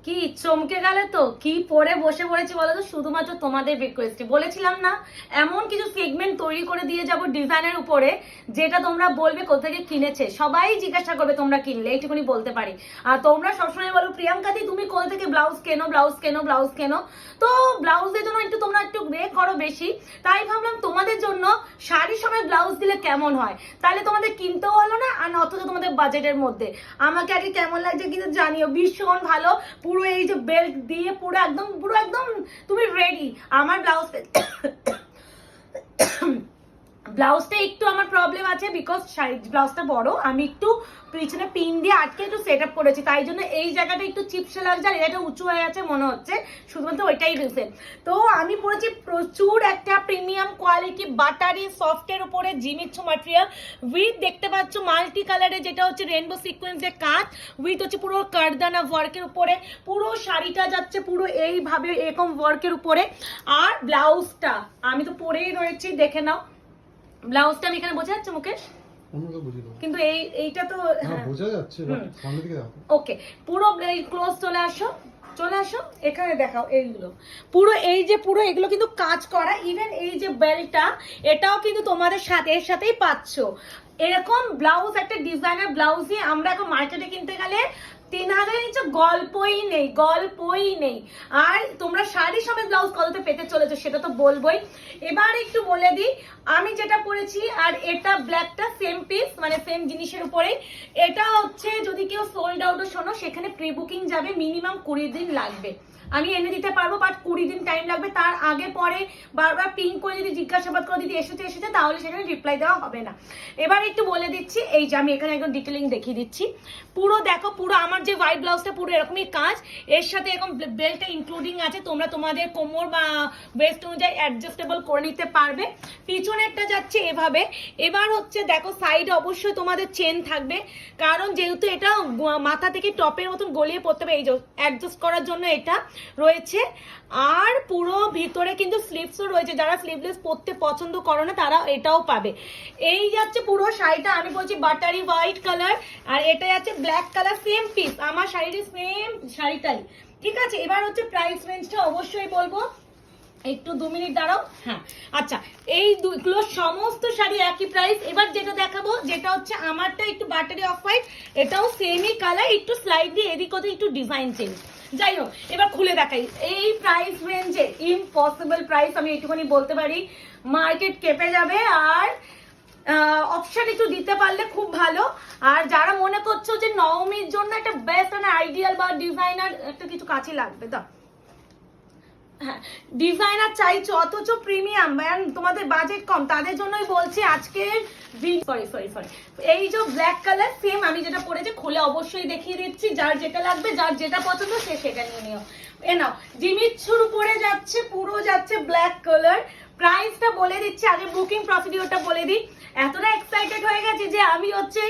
কি চমকে গেলে তো? কি পরে বসে পড়েছি বলো তো? শুধুমাত্র তোমাদের রিকোয়েস্টে বলেছিলাম না এমন কিছু সেগমেন্ট তৈরি করে দিয়ে যাব ডিজাইনের উপরে, যেটা তোমরা বলবে কোথা থেকে কিনেছে, সবাই জিজ্ঞাসা করবে তোমরা কিনলে, এইটুকুনি বলতে পারি। আর তোমরা সবসময় বলো প্রিয়াঙ্কা দি তুমি কোথা থেকে ব্লাউজ কেনো, ব্লাউজ কেনো, ব্লাউজ কেনো। তো ব্লাউজের জন্য একটু তোমরা একটু রে করো বেশি, তাই ভাবলাম তোমাদের জন্য শাড়ির সময় ব্লাউজ দিলে কেমন হয়, তাহলে তোমাদের কিনতেও হলো না, আর অথচ তোমাদের বাজেটের মধ্যে। আমাকে আগে কেমন লাগছে কিন্তু জানিও, ভীষণ ভালো। পুরো এই যে বেল্ট দিয়ে পুরো একদম তুমি রেডি। আমার ব্লাউজটা একটু আমার প্রবলেম আছে, বিকজ ব্লাউজটা বড়, আমি একটু পিছনে পিন দিয়ে আটকে একটু সেট আপ করেছি, তাই জন্য এই জায়গাটা একটু চিপসে লাগছে, আর এটা উঁচু হয়ে আছে মনে হচ্ছে, শুধুমাত্র ওইটাই রিজন। তো আমি পরেছি প্রচুর একটা প্রিমিয়াম কোয়ালিটি বাটারি সফটের উপরে জিমিচ্ছু ম্যাটেরিয়াল উইথ, দেখতে পাচ্ছ মাল্টি কালারে, যেটা হচ্ছে রেনবো সিকোয়েন্সের কাজ, উইথ হচ্ছে পুরো কারদানা ওয়ার্কের উপরে, পুরো শাড়িটা যাচ্ছে পুরো এইভাবে এরকম ওয়ার্কের উপরে। আর ব্লাউজটা আমি তো পরেই রয়েছি, দেখে নাও ব্লাউজটা। আমি এখানে বোঝা যাচ্ছে মুকেশ? কিন্তু এইটা তো বোঝা যাচ্ছে, সামনে দিকে দেখো। ওকে, পুরো ক্লোজ চলে আসো, চলে আসো, এখানে দেখাও এইগুলো। পুরো এই যে পুরো এগুলো কিন্তু কাজ করা, ইভেন এই যে বেল্টটা এটাও কিন্তু তোমাদের সাথে এর সাথেই পাচ্ছ। এরকম ব্লাউজ একটা ডিজাইনার ব্লাউজই আমরা এখন মার্কেটে কিনতে গেলে 3000 নিচে গল্পই নেই। আর তোমরা শাড়ির সময় ব্লাউজ কততে পেতে চলেছো সেটা তো বলবোই। এবার একটু বলে দিই আমি যেটা পরেছি, আর এটা ব্ল্যাকটা সেম পিস, মানে সেম জিনিসের উপরেই। এটা হচ্ছে যদি কেউ সোল্ড আউটও শোনো, সেখানে প্রি বুকিং যাবে, মিনিমাম 20 দিন লাগবে। আমি এনে দিতে পারবো, বাট 20 দিন টাইম লাগবে। তার আগে পরে বারবার পিং করে যদি জিজ্ঞাসাবাদ করে দিদি এসেছে, তাহলে সেখানে রিপ্লাই দেওয়া হবে না। এবার একটু বলে দিচ্ছি, এই যে আমি এখানে একদম ডিটেলিং দেখিয়ে দিচ্ছি। পুরো দেখো, পুরো আমার যে হোয়াইট ব্লাউজটা পুরো এরকমই কাজ, এর সাথে এরকম বেল্টটা ইনক্লুডিং আছে, তোমরা তোমাদের কোমর বা ওয়েস্ট অনুযায়ী অ্যাডজাস্টেবল করে নিতে পারবে। পিছনেরটা যাচ্ছে এভাবে। এবার হচ্ছে দেখো সাইডে অবশ্যই তোমাদের চেন থাকবে, কারণ যেহেতু এটা মাথা থেকে টপের মতন গলিয়ে পড়তে হবে, এই যে অ্যাডজাস্ট করার জন্য এটা রয়েছে। আর পুরো ভিতরে কিন্তু স্লিভসও রয়েছে, যারা স্লিভলেস পরতে পছন্দ করো না তারা এটাও পাবে। এই যাচ্ছে পুরো শাড়িটা, আমি বলছি বাটারি হোয়াইট কালার, আর এটা যাচ্ছে ব্ল্যাক কালার, সেম পিস আমার শাড়ির সেম শাড়িটাই, ঠিক আছে। এবার হচ্ছে প্রাইস রেঞ্জটা অবশ্যই বলবো, একটু 2 মিনিট দাঁড়াও। হ্যাঁ আচ্ছা, এই দুগুলো সমস্ত শাড়ি একই প্রাইস। এবার যেটা দেখাবো, যেটা হচ্ছে আমারটা একটু বাটারি অফ হোয়াইট, এটাও সেমই কালার, একটু স্লাইডলি এদিক ওদিক একটু ডিজাইন চেঞ্জ। যাই হোক, এবার খুলে দেখাই। এই প্রাইস রেঞ্জে ইম্পসিবল প্রাইস, আমি এইটুখানি বলতে পারি, মার্কেট কেঁপে যাবে। আর অপশন একটু দিতে পারলে খুব ভালো। আর যারা মনে করছো যে নবমীর জন্য একটা বেস্ট আইডিয়াল বা ডিজাইনার একটা কিছু কাছে লাগবে, দাও হ্যাঁ ডিজাইনার চাইছো অথচ প্রিমিয়াম, তোমাদের বাজেট কম, তাদের জন্যই বলছি আজকে। সরি এই যে ব্ল্যাক কালার সেম আমি যেটা পরেছি, খুলে অবশ্যই দেখিয়ে দিচ্ছি, যার যেটা লাগবে, যার যেটা পছন্দ সে সেটা নিয়ে নিও। এ নাও, জিমিচ্ছুর উপরে যাচ্ছে, পুরো যাচ্ছে ব্ল্যাক কালার। প্রাইসটা বলে দিচ্ছি, আগে বুকিং প্রসিডিওরটা বলে দিই। এতটা এক্সাইটেড হয়ে গেছি যে আমি হচ্ছে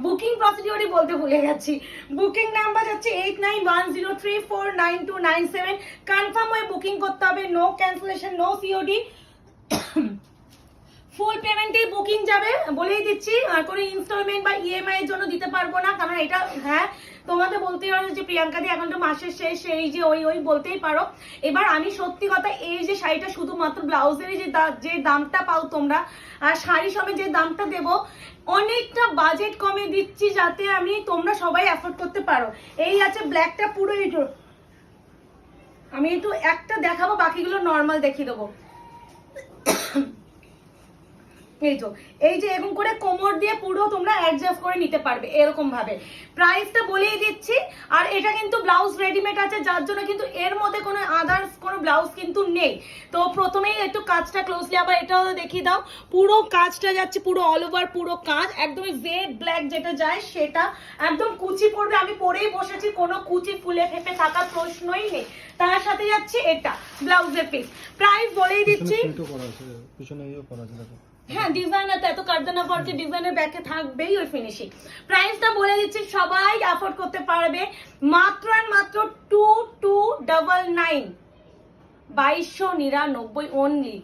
বুকিং প্রসিডিওরই বলতে ভুলে গেছি। বুকিং নাম্বার যাচ্ছে 8910349297। কনফার্ম হয়ে বুকিং করতে হবে, নো ক্যান্সেলেশন, নো সিওডি, ফুল পেমেন্টেই বুকিং যাবে, বলেই দিচ্ছি। আর কোনো ইনস্টলমেন্ট বা ইএমআই এর জন্য দিতে পারবো না, কারণ এটা হ্যাঁ তোমাদের বলতেই পারো যে প্রিয়াঙ্কা দি এখন তো মাসের শেষ, এই যে ওই বলতেই পারো। এবার আমি সত্যি কথা, এই যে শাড়িটা শুধুমাত্র ব্লাউজের যে দামটা পাও তোমরা, আর শাড়ি সময় যে দামটা দেবো, অনেকটা বাজেট কমে দিচ্ছি, যাতে আমি তোমরা সবাই অ্যাফোর্ড করতে পারো। এই আছে ব্ল্যাকটা পুরো, আমি একটু একটা দেখাবো, বাকিগুলো নর্মাল দেখিয়ে দেবো। এই যে এরকম করে কোমর দিয়ে পুরো তোমরা অ্যাডজাস্ট করে নিতে পারবে এরকম ভাবে। প্রাইসটা বলেই দিচ্ছি। আর এটা কিন্তু ব্লাউজ রেডিমেড আছে, যার জন্য কিন্তু এর মধ্যে কোনো আদার্স কোনো ব্লাউজ কিন্তু নেই। তো প্রথমেই একটু কাজটা ক্লোজলি আবার এটাও দেখিয়ে দাও। পুরো কাজটা যাচ্ছে পুরো অল ওভার, পুরো কাজ একদমই জেড ব্ল্যাক যেটা যায় সেটা, একদম কুচি পড়বে। আমি পরেই বসেছি, কোনো কুচি ফুলে ফেপে থাকার প্রশ্নই নেই। তার সাথে যাচ্ছে এটা ব্লাউজের পিস। প্রাইস বলেই দিচ্ছি, হ্যাঁ ডিজাইনার তো এত কারদানা ওয়ার্কের ডিজাইনের ব্যাকে থাকবেই ওই ফিনিশিং। প্রাইসটা বলে দিচ্ছি, সবাই অ্যাফোর্ড করতে পারবে, মাত্র আর মাত্র 2299, 2299 অনলি।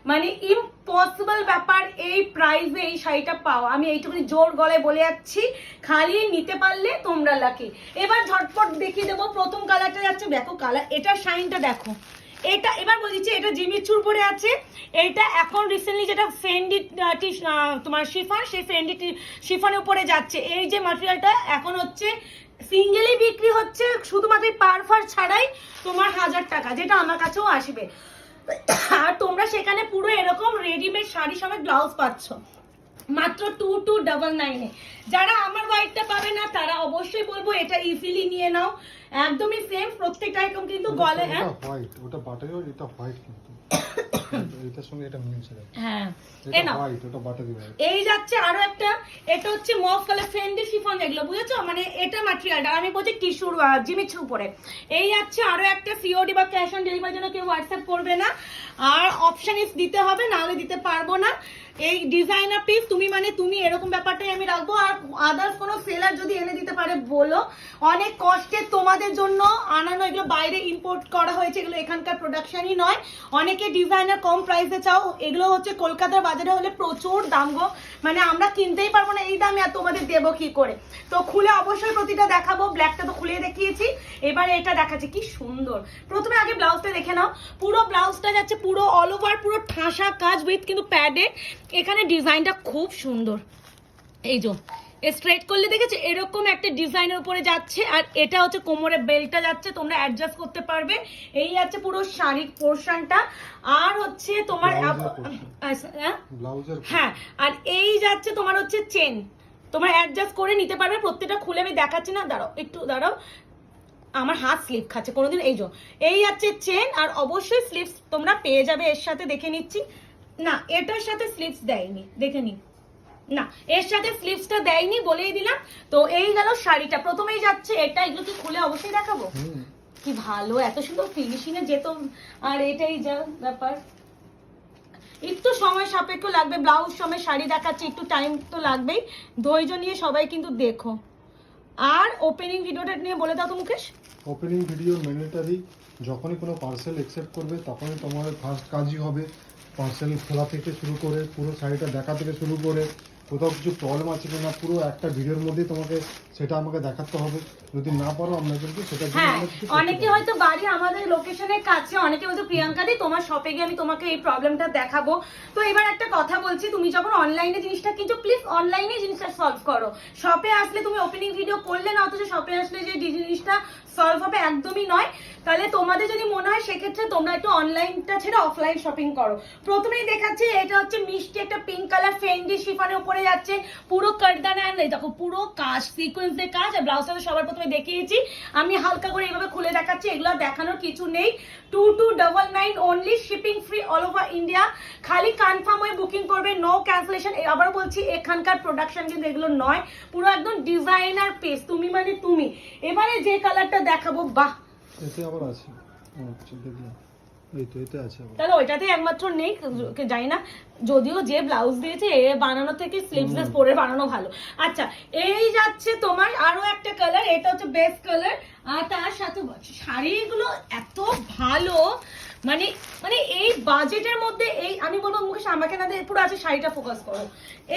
মানে ইম্পসিবল ব্যাপার এই প্রাইসে এই শাড়িটা পাও। আমি এইটুকুনি জোর গলায় বলে যাচ্ছি, খালি নিতে পারলে তোমরা লাকি। এবার ঝটপট দেখিয়ে দেবো। প্রথম কালারটা দেখো কালার, এটা শাইনটা দেখো। এটা এবার বলছি এটা জিমিচুর পরে আছে। এটা এখন রিসেন্টলি যেটা ফেন্ডি তোমার শিফন, সেই ফেন্ডি শিফনের উপরে যাচ্ছে। এই যে ম্যাটেরিয়ালটা এখন হচ্ছে সিঙ্গেলই বিক্রি হচ্ছে শুধুমাত্র পারফার ছাড়াই তোমার 1000 টাকা, যেটা আমার কাছেও আসবে। আর তোমরা সেখানে পুরো এরকম রেডিমেড শাড়ি সমেত ব্লাউজ পাচ্ছ মাত্র 2299 এ। যারা আমার হোয়াইটটা পাবে না তারা অবশ্যই বলবো এটা ইজিলি নিয়ে নাও, একদমই সেম প্রত্যেকটা আইটেম কিন্তু গলে। হ্যাঁ হোয়াইট, ওটা বাটারি, এটা হোয়াইট কিন্তু এটার সঙ্গে এটা মিলছে। হ্যাঁ এটা হোয়াইট, ওটা বাটারি হোয়াইট। এই যাচ্ছে আরো একটা, এটা হচ্ছে মফ কালার ফেন্ডি শিফন, এগুলো বুঝেছো, মানে এটা ম্যাটেরিয়ালটা আমি বলছি টিস্যুর জিমিচুর উপরে। এই যাচ্ছে আরো একটা, সিওডি বা ক্যাশ অন ডেলিভারির জন্য কেউ হোয়াটসঅ্যাপ করবে না, আর অপশন ইস দিতে হবে, না হলে দিতে পারবো না। এই ডিজাইনার পিস তুমি মানে তুমি এরকম ব্যাপারটাই আমি রাখবো। আর আদার্স কোনো সেলার যদি এনে দিতে পারে বলো, অনেক কষ্টে তোমাদের জন্য আনানো, এগুলো বাইরে ইম্পোর্ট করা হয়েছে, এগুলো এখানকার প্রোডাকশনই নয়। অনেকে ডিজাইনার কম প্রাইসে চাও, এগুলো হচ্ছে কলকাতার বাজারে হলে প্রচুর দাম গো, মানে আমরা কিনতেই পারবো না এই দামে, আর তোমাদের দেবো কি করে। তো খুলে অবশ্যই প্রতিটা দেখাবো, ব্ল্যাকটা তো খুলে দেখিয়েছি, এবারে এটা দেখাচ্ছি কি সুন্দর। প্রথমে আগে ব্লাউজটা দেখে নাও, পুরো ব্লাউজটা যাচ্ছে পুরো অল ওভার পুরো ঠাসা কাজ উইথ কিন্তু প্যাডেড। এখানে ডিজাইনটা খুব সুন্দর, এই যে স্ট্রেট করলে দেখেছো এরকম একটা ডিজাইনের উপরে যাচ্ছে। আর এটা হচ্ছে কোমরে বেল্টটা যাচ্ছে, তোমরা অ্যাডজাস্ট করতে পারবে। এই যাচ্ছে পুরো শাড়ির পোর্শনটা, আর হচ্ছে তোমার হ্যাঁ, আর এই যাচ্ছে তোমার হচ্ছে চেন, তোমরা অ্যাডজাস্ট করে নিতে পারবে। প্রত্যেকটা খুলে আমি দেখাচ্ছি না, দাঁড়াও একটু দাঁড়াও, আমার হাত স্লিপ খাচ্ছে কোনোদিন। এই যে এই যাচ্ছে চেন, আর অবশ্যই স্লিপস তোমরা পেয়ে যাবে এর সাথে, দেখে নিচ্ছি। না এটার সাথে স্লিপস দেয়নি, দেখে নি, না এর সাথে স্লিপসটা দেয়নি, বলেই দিলাম। তো এই গেল শাড়িটা, প্রথমেই যাচ্ছে এটা, এগুলো কি খুলে অবশ্যই দেখাবো। কি ভালো, এত সুন্দর ফিনিশিং এ যেত। আর এটাই যা ব্যাপার, একটু সময় সাপেক্ষ লাগবে, ব্লাউজ সময় শাড়ি দেখাচ্ছে, একটু টাইম তো লাগবেই, ধৈর্য নিয়ে সবাই কিন্তু দেখো। আর ওপেনিং ভিডিওটা নিয়ে বলে দাও তো মুকেশ। ওপেনিং ভিডিও ম্যান্ডেটরি, যখনই কোনো পার্সেল অ্যাকসেপ্ট করবে তখনই তোমার ফার্স্ট কাজই হবে পার্সেল খোলা থেকে শুরু করে পুরো শাড়িটা দেখা থেকে শুরু করে কোথাও কিছু প্রবলেম আছে কিনা পুরো একটা ভিডিওর মধ্যেই তোমাকে সেটা আমাকে দেখাতে হবে। যদি না পারো আমরা কিন্তু সেটা হ্যাঁ, অনেকে হয়তো বাড়ি আমাদের লোকেশনের কাছে, অনেকে হয়তো প্রিয়াঙ্কা দি তোমার শপে গিয়ে আমি তোমাকে এই প্রবলেমটা দেখাবো। তো এবার একটা কথা বলছি, তুমি যখন অনলাইনে জিনিসটা কিনছো প্লিজ অনলাইনে জিনিসটা সলভ করো। শপে আসলে তুমি ওপেনিং ভিডিও করলে না, অথচ শপে আসলে যে জিনিসটা সলভ হবে একদমই নয়। তাহলে তোমাদের যদি মনে হয় সেক্ষেত্রে তোমরা একটু অনলাইনটা ছেড়ে অফলাইন শপিং করো। প্রথমেই দেখাচ্ছি এটা হচ্ছে মিষ্টি একটা পিঙ্ক কালার ফেন্ডি শিফনের উপরে যাচ্ছে, পুরো কাটদানা, দেখো পুরো কাজ সিকোয়েন্সের কাজ। আর ব্লাউজটা সবার প্রথমে দেখিয়েছি, আমি হালকা করে এইভাবে খুলে দেখাচ্ছি, এগুলো দেখানোর কিছু নেই। 2299 only, shipping free all over India. খালি কনফার্ম হয়ে বুকিং করবে, নো ক্যান্সেলেশন। আবার বলছি এখানকার প্রোডাকশন কিন্তু এগুলো নয়, পুরো একদম ডিজাইনার পিস, তুমি মানে তুমি। এবারে যে কালারটা দেখাবো, বাহ এতে আবার আছে, আচ্ছা দেখলাম এই তো এতে আছে আবার, তাহলে ওইটাতে একমাত্র নেই জানি না, যদিও যে ব্লাউজ দিয়েছে এ বানানো থেকে স্লিভলেস পরে বানানো ভালো। আচ্ছা এই যাচ্ছে তোমার আরো একটা কালার, এটা হচ্ছে বেস্ট কালার। আর তার সাথে শাড়িগুলো এত ভালো, মানে মানে এই বাজেটের মধ্যে এই আমি বলবো মুকেশ আমাকে না পুরো আছে শাড়িটা ফোকাস করো।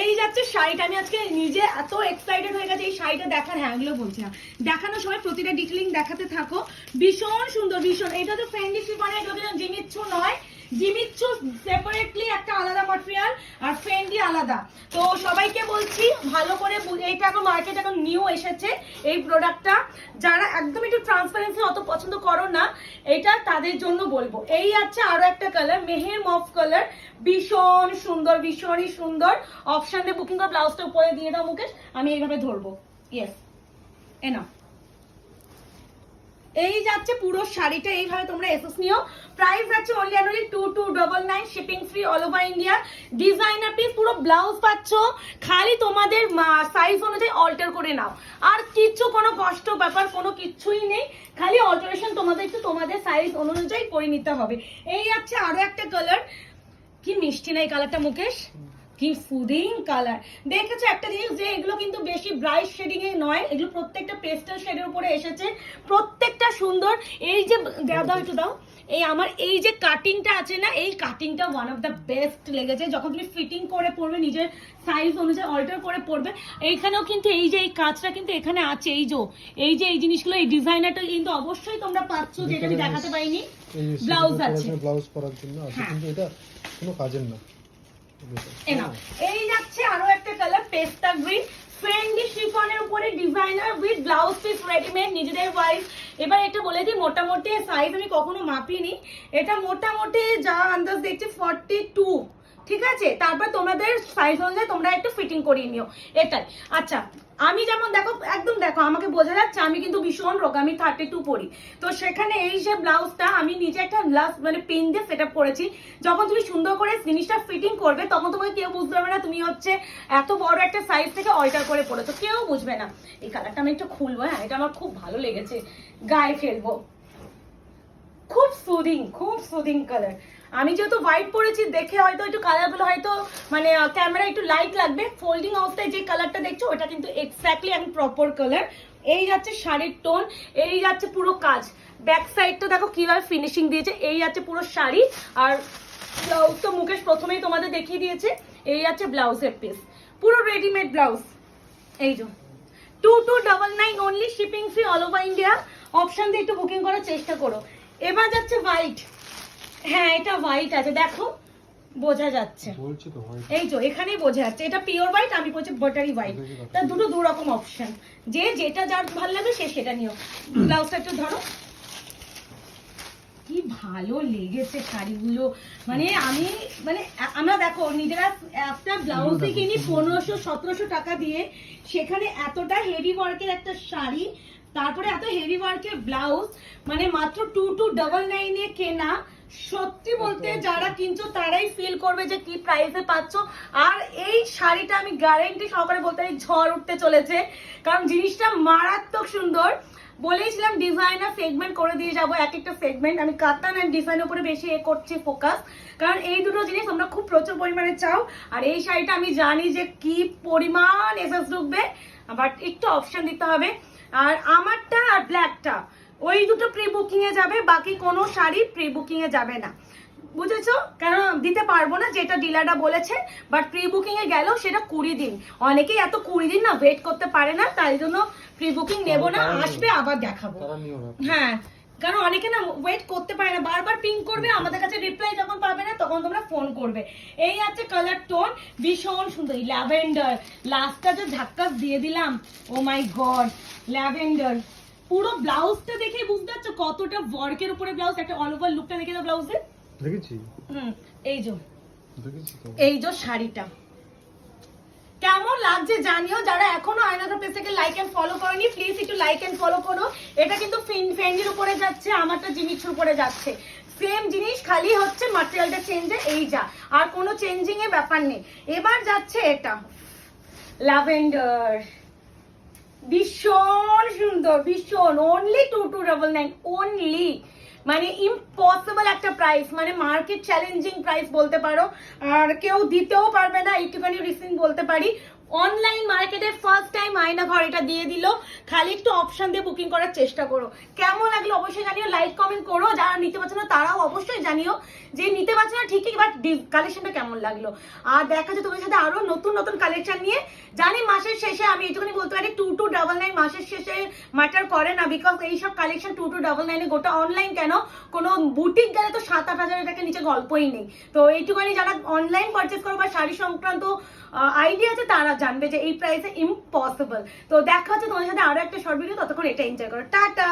এই যাচ্ছে শাড়িটা, আমি আজকে নিজে এত এক্সাইটেড হয়ে গেছে এই শাড়িটা দেখার। হ্যাঁ এগুলো বলছি না, দেখানোর সময় প্রতিটা ডিটেলিং দেখাতে থাকো, ভীষণ সুন্দর ভীষণ। এটা তো ফ্রেন্ডলি শিফনে, এগুলো কিন্তু জিমিচ্ছু নয়, জিমিচ্ছু সেপারেটলি একটা আলাদা ম্যাটেরিয়াল আর ফ্রেন্ডলি আলাদা। তো সবাইকে বলছি ভালো করে, এইটা এখন মার্কেট এখন নিউ এসেছে এই প্রোডাক্টটা, যারা একদম একটু ট্রান্সপারেন্সি অত পছন্দ করো না এটা তাদের জন্য বলবো। এই আছে আরো একটা কালার, মেহের মফ কালার, ভীষণ সুন্দর ভীষণই সুন্দর। অপশনে বুকিং করে ব্লাউজটা উপরে দিয়ে দাও মুকেশ, আমি এইভাবে ধরবো। ইয়েস এনা, এই যাচ্ছে পুরো শাড়িটা, এইভাবে তোমরা এসএস নিও। প্রাইস যাচ্ছে only 2299, shipping free all over India. Designer piece, পুরো ব্লাউজ পাচ্ছ, খালি তোমাদের সাইজ অনুযায়ী অল্টার করে নাও, আর কিচ্ছু কোনো কষ্ট ব্যাপার কোনো কিচ্ছুই নেই, খালি অল্টারেশন তোমাদের একটু তোমাদের সাইজ অনুযায়ী করে নিতে হবে। এই যাচ্ছে আরো একটা কালার, কি মিষ্টি না এই কালারটা মুকেশ, কি ফুডিং কালার। দেখেছো একটা জিনিস যে এগুলো কিন্তু বেশি ব্রাইট শেডিং এ নয়, এগুলো প্রত্যেকটা পেস্টেল শেডের উপরে এসেছে, প্রত্যেকটা সুন্দর। এই যে দাও একটু দাও, এই আমার এই যে কাটিংটা আছে না, এই কাটিংটা ওয়ান অফ দ্য বেস্ট লেগেছে। যখন তুমি ফিটিং করে পরবে, নিজের সাইজ অনুযায়ী অল্টার করে পরবে। এইখানেও কিন্তু এই যে এই কাজটা কিন্তু এখানে আছে, এই যে এই জিনিসগুলো, এই ডিজাইনারটা কিন্তু অবশ্যই তোমরা পাচ্ছ, যেটা আমি দেখাতে পাইনি। ব্লাউজ আছে, ব্লাউজ করার জন্য আছে, কিন্তু এটা কোনো কাজের না। এই যাচ্ছে আরো একটা কালার পেস্তা গ্রিন, ফ্রেন্ডলি শিফনের উপরে designer with blouse piece readymade, নিজেদের ওয়াইজ। এবার এটা বলে দিই, মোটামুটি সাইজ আমি কখনো মাপিনি, এটা মোটামুটি যা আন্দাজ দেখছি 42, ঠিক আছে। তারপর তোমাদের সাইজ অনুযায়ী তোমরা একটু ফিটিং করিয়ে নিও, এটাই। আচ্ছা, আমি যেমন দেখো, একদম দেখো আমাকে বোঝা যাচ্ছে আমি কিন্তু ভীষণ রোগা, আমি 32 পরি। তো সেখানে এই যে ব্লাউজটা আমি নিজে একটা মানে পিন দিয়ে সেট আপ করেছি। যখন তুমি সুন্দর করে জিনিসটা ফিটিং করবে, তখন তোমাকে কেউ বুঝতে পারবে না তুমি হচ্ছে এত বড় একটা সাইজ থেকে অল্টার করে পড়েছো, কেউ বুঝবে না। এই কালারটা আমি একটু খুলবো, হ্যাঁ, এটা আমার খুব ভালো লেগেছে, গায়ে ফেলবো। খুব সুদিং কালার। আমি যেহেতু হোয়াইট পরেছি, দেখে হয়তো একটু কালারগুলো হয়তো মানে ক্যামেরা একটু লাইট লাগবে। ফোল্ডিং অবস্থায় যে কালারটা দেখছো ওটা কিন্তু এক্স্যাক্টলি আমি প্রপার কালার। এই যাচ্ছে শাড়ির টোন, এই যাচ্ছে পুরো কাজ। ব্যাক সাইডটা দেখো কিভাবে ফিনিশিং দিয়েছে, এই যাচ্ছে পুরো শাড়ি। আর ব্লাউজ তো মুকেশ প্রথমেই তোমাদের দেখিয়ে দিয়েছে। এই যাচ্ছে ব্লাউজের পিস, পুরো রেডিমেড ব্লাউজ। এই যে 2299 only, shipping free all over India. Option দিয়ে একটু বুকিং করার চেষ্টা করো। এবার যাচ্ছে হোয়াইট, হ্যাঁ এটা হোয়াইট আছে, দেখো বোঝা যাচ্ছে, বলছি তো হোয়াইট, এই তো এখানেই বোঝা যাচ্ছে এটা পিওর হোয়াইট, আমি বলছি বাটারি হোয়াইট। তা দুটো দু রকম অপশন, যে যেটা যার ভালো লাগবে সে সেটা নিও। ব্লাউজটা একটু ধরো, কি ভালো লেগেছে শাড়িগুলো। মানে আমি মানে আমরা দেখো নিজেরা একটা ব্লাউজে কিনি 1500-1700 টাকা দিয়ে, সেখানে এতটা হেভি ওয়ার্কের একটা শাড়ি, তারপরে এত হেভি ওয়ার্কের ব্লাউজ, মানে মাত্র 2299 এ কেনা। সত্যি বলতে যারা কিনছো তারাই ফিল করবে যে কি প্রাইসে পাচ্ছ। আর এই শাড়িটা আমি গ্যারান্টি সহকারে বলতে পারি ঝড় উঠতে চলেছে, কারণ জিনিসটা মারাত্মক সুন্দর। বলেইছিলাম ডিজাইনার সেগমেন্ট করে দিয়ে যাবো, এক একটা সেগমেন্ট। আমি কাতান অ্যান্ড ডিজাইনের উপরে বেশি করছি ফোকাস, কারণ এই দুটো জিনিস তোমরা খুব প্রচুর পরিমাণে চাও। আর এই শাড়িটা আমি জানি যে কি পরিমাণ এসএস ঢুকবে, বাট একটু অপশন দিতে হবে। আর আমারটা আর ব্ল্যাকটা ওই দুটো প্রি বুকিং এ যাবে, বাকি কোনো শাড়ি প্রি বুকিং এ যাবে না, বুঝেছো? কারণ দিতে পারবো না, যেটা ডিলাররা বলেছে। বাট প্রি বুকিং এ গেল সেটা 20 দিন, অনেকেই এত 20 দিন না ওয়েট করতে পারে না, তাই জন্য প্রি বুকিং নেবো না, আসবে আবার দেখাবো। হ্যাঁ, কারণ অনেকে না ওয়েট করতে পারে না, বারবার পিং করবে, আমাদের কাছে রিপ্লাই যখন পাবে না তখন তোমরা ফোন করবে। এই আছে কালার টোন, ভীষণ সুন্দর ল্যাভেন্ডার। লাস্টটা যে ঝাক্কাস দিয়ে দিলাম, ও মাই গড, ল্যাভেন্ডার। পুরো ব্লাউজটা দেখে বুঝতে পারছো কতটা ওয়ার্কের উপরে ব্লাউজ, একটা অল ওভার লুকটা দেখে দাও ব্লাউজে। দেখেছি, এই যে দেখেছি তো, এই যে শাড়িটা কেমন লাগছে জানিও। যারা এখনো আয়নাঘর পেজটাকে লাইক এন্ড ফলো করোনি, প্লিজ একটু লাইক এন্ড ফলো করো। এটা কিন্তু ফ্রেন্ডের উপরে যাচ্ছে, আমারটা জিমিক্সের উপরে যাচ্ছে, সেম জিনিস, খালি হচ্ছে ম্যাটেরিয়ালটা চেঞ্জে, এই যা, আর কোনো চেঞ্জিং এর ব্যাপার নেই। এবার যাচ্ছে এটা ল্যাভেন্ডার, ভীষণ সুন্দর, ভীষণ। অনলি 2299 অনলি, মানে ইম্পসিবল একটা প্রাইস, মানে মার্কেট চ্যালেঞ্জিং প্রাইস বলতে পারো। আর কেউ দিতেও পারবে না, একটুখানি রিসিং বলতে পারি। অনলাইন মার্কেটে ফার্স্ট টাইম আয়না ঘর এটা দিয়ে দিল, খালি একটু অপশন দিয়ে বুকিং করার চেষ্টা করো। কেমন লাগলো অবশ্যই জানিও, লাইক কমেন্ট করো। যারা নিতে পারছো না তারাও অবশ্যই জানিও যে নিতে পারছো না ঠিকই, বাট কালেকশনটা কেমন লাগলো। আর দেখা যায় তোমার সাথে আরো নতুন নতুন কালেকশন নিয়ে। জানি মাসের শেষে আমি এইটুকুনি বলতে পারি 2299 মাসের শেষে ম্যাটার করে না, বিকজ এইসব কালেকশন 2299 গোটা অনলাইন কেন, কোনো বুটিক গেলে তো 7-8 হাজারের টাকা নিচে গল্পই নেই। তো এইটুকুনি যারা অনলাইন পারচেস করো বা শাড়ি সংক্রান্ত আইডিয়া আছে তারা জানবে যে এই প্রাইসে ইম্পসিবল। তো দেখা হচ্ছে তোমার সাথে আরো একটা শর্ট ভিডিও, ততক্ষণ এটা এনজয় করো, টাটা।